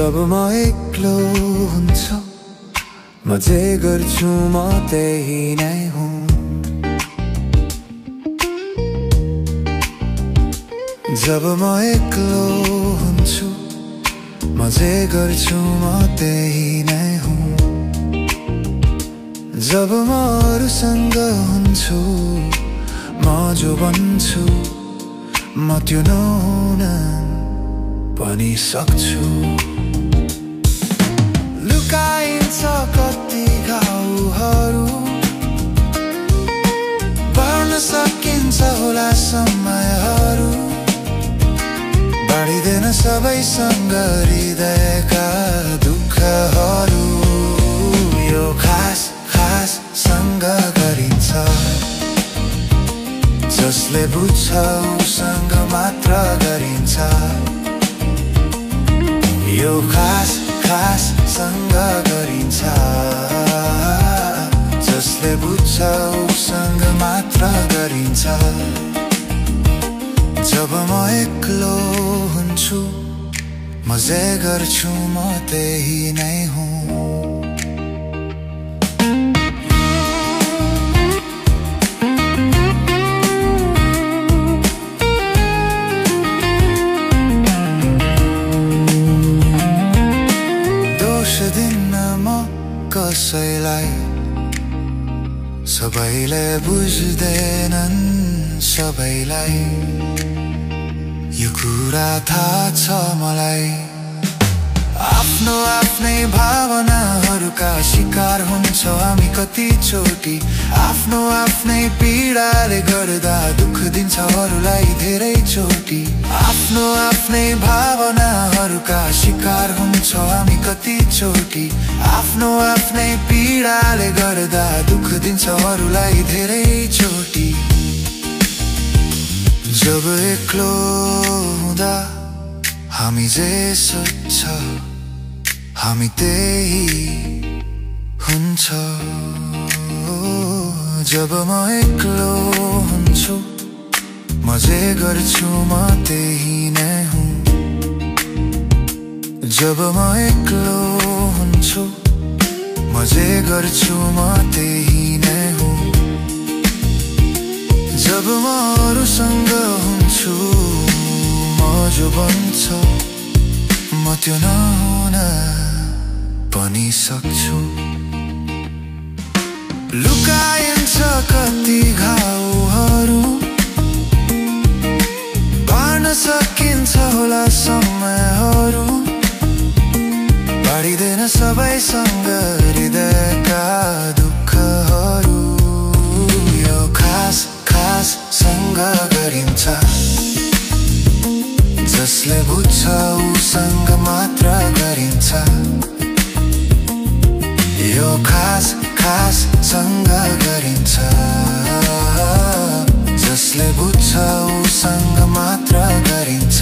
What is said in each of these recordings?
जब म एक्लो हुन्छु म जे गर्छु म त्यही नै हुँ। जब म एक्लो हुन्छु म जे गर्छु म त्यही नै हुँ। जब म अरूसँग हुन्छु म जो बन्छु म त्यो नहुन पनि सक्छु। लुकाइन्छ कति घाउहरू बाँड्न सकिन्छ होला समयहरू। बाँडिँदैन सबैसँग हृदयका दुःखहरू। यो खास खाससँग गरिन्छ जसले बुझ्छ उसँग मात्र गरिन्छ। यो खास खाससँग गरिन्छ जसले बुझ्छ उसँग मात्र गरिन्छ। जब म एक्लो हुन्छु म जे गर्छु म त्यही नै हुँ। दोष दिन्न म कसैलाई सबैले बुझ्दैनन् सबैलाई। यो कुरा थाहा छ मलाई आफ्नो आफ्नै भावनाहरूका शिकार हुन्छौँ हामी कतिचोटि। आफ्नो आफ्नै पीडाले गर्दा दुःख दिन्छ अरूलाई धेरै चोटि। आफ्नो आफ्नै भावनाहरूका शिकार हुन्छौँ हामी कतिचोटि। आफ्नो आफ्नै पीडाले गर्दा दुःख दिन्छ अरूलाई धेरै चोटि। जब एक्लो हुँदा हामी जे सोच्छ हामी त्यही हुन्छ। जब म एक्लो हुन्छु म जे गर्छु म त्यही नै हुँ। जब म एक्लो हुन्छु म जे गर्छु म त्यही नै हुँ। जब म अरूसँग हुन्छु म जो बन्छ म त्यो नहुन पनि सक्छु। लुकाइन्छ कति घाउहरू बाँड्न सकिन्छ होला समयहरू। बाँडिँदैन सबैसँग हृदयका दुःखहरू। यो खास खाससँग गरिन्छ जसले बुझ्छ उसँग मात्र गरिन्छ। यो खास खाससँग गरिन्छ जसले बुझ्छ उसँग मात्र गरिन्छ।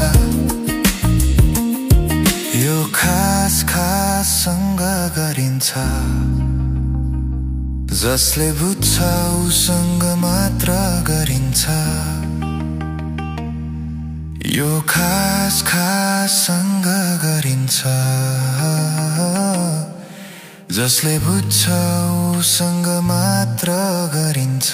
यो खास खाससँग गरिन्छ जसले बुझ्छ उसँग मात्र गरिन्छ। यो खास खाससँग गरिन्छ जसले बुझ्छ उसँग मात्र गरिन्छ।